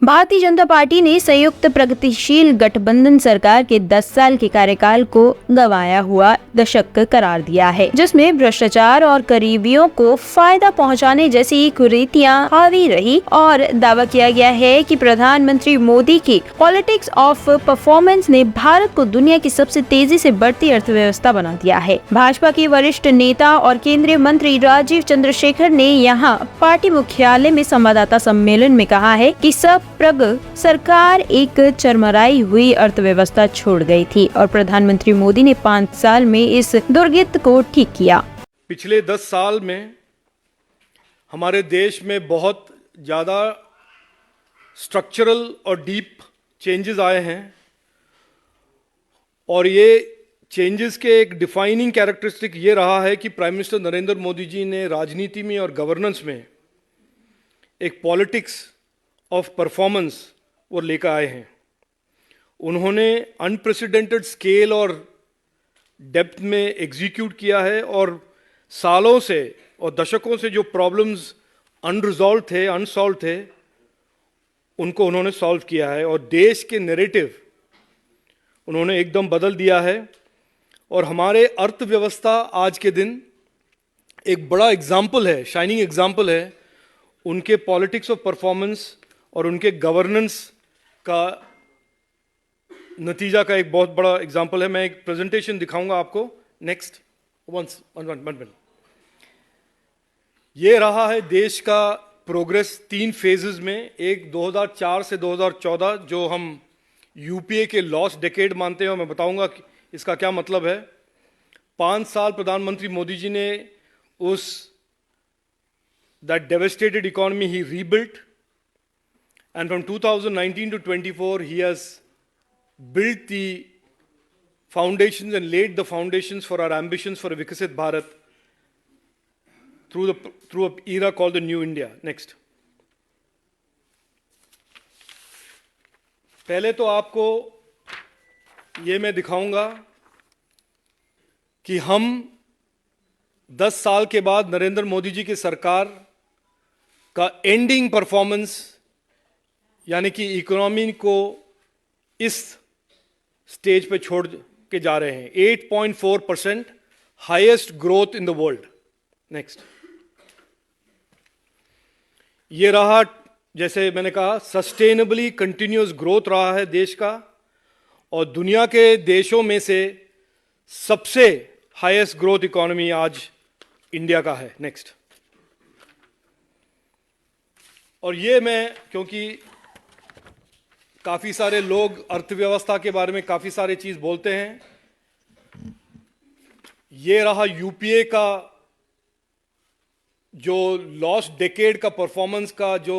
Bharatiya Janata party ने संयुक्त प्रगतिशील गठबंधन सरकार के 10 साल के कार्यकाल को गंवाया हुआ दशक करार दिया है, जिसमें भ्रष्टाचार और करीबियों को फायदा पहुंचाने जैसी कुरीतियां हावी रही और दावा किया गया है कि प्रधानमंत्री मोदी की पॉलिटिक्स ऑफ परफॉर्मेंस ने भारत को दुनिया की सबसे तेजी से बढ़ती अर्थव्यवस्था बना दिया है। भाजपा के वरिष्ठ नेता और केंद्रीय मंत्री राजीव चंद्रशेखर ने यहां पार्टी मुख्यालय में संवाददाता सम्मेलन में कहा है कि प्रग सरकार एक चरमराई हुई अर्थव्यवस्था छोड़ गई थी और प्रधानमंत्री मोदी ने 5 साल में इस दुर्गति को ठीक किया। पिछले 10 साल में हमारे देश में बहुत ज़्यादा स्ट्रक्चरल और डीप चेंजेस आए हैं और ये चेंजेस के एक डिफाइनिंग कैरेक्टरिस्टिक ये रहा है कि प्राइम मिनिस्टर नरेंद्र मोदी जी ने राजनीति में और गवर्नेंस में एक पॉलिटिक्स ऑफ परफॉर्मेंस वो लेकर आए हैं। उन्होंने अनप्रेसिडेंटेड स्केल और डेप्थ में एग्जीक्यूट किया है और सालों से और दशकों से जो प्रॉब्लम्स अनरिजॉल्व थे, अनसॉल्व थे, उनको उन्होंने सॉल्व किया है और देश के नैरेटिव उन्होंने एकदम बदल दिया है। और हमारे अर्थव्यवस्था आज के दिन एक बड़ा एग्जाम्पल है, शाइनिंग एग्जाम्पल है उनके पॉलिटिक्स ऑफ परफॉर्मेंस और उनके गवर्नेंस का नतीजा का एक बहुत बड़ा एग्जाम्पल है। मैं एक प्रेजेंटेशन दिखाऊंगा आपको। Next one. ये रहा है देश का प्रोग्रेस 3 फेजेस में। एक 2004 से 2014 जो हम यूपीए के लॉस्ट डेकेड मानते हैं और मैं बताऊंगा कि इसका क्या मतलब है। 5 साल प्रधानमंत्री मोदी जी ने उस that devastated economy he rebuilt and from 2019 to 24 he has built the foundations and laid the foundations for our ambitions for a Viksit Bharat through an era called the New India. Next. पहले तो आपको ये मैं दिखाऊंगा कि हम 10 साल के बाद नरेंद्र मोदी जी की सरकार का एंडिंग परफॉर्मेंस यानी कि इकोनॉमी को इस स्टेज पे छोड़ के जा रहे हैं। 8.4% highest growth in the world. Next. ये रहा, जैसे मैंने कहा, सस्टेनेबली कंटिन्यूअस ग्रोथ रहा है देश का और दुनिया के देशों में से सबसे हाईएस्ट ग्रोथ इकोनॉमी आज इंडिया का है। नेक्स्ट। और ये मैं, क्योंकि काफ़ी सारे लोग अर्थव्यवस्था के बारे में काफ़ी सारे चीज़ बोलते हैं, ये रहा यूपीए का जो लॉस्ट डेकेड का परफॉर्मेंस का जो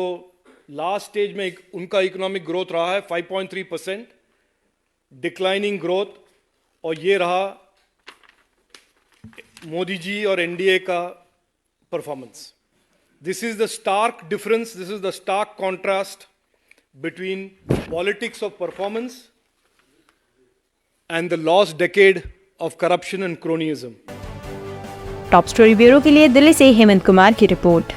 लास्ट स्टेज में उनका इकोनॉमिक ग्रोथ रहा है 5.3% डिक्लाइनिंग ग्रोथ। और ये रहा मोदी जी और एनडीए का performance. This is the stark difference, this is the stark contrast between politics of performance and the lost decade of corruption and cronyism. Top story bureau के लिए दिल्ली से हेमंत कुमार की रिपोर्ट।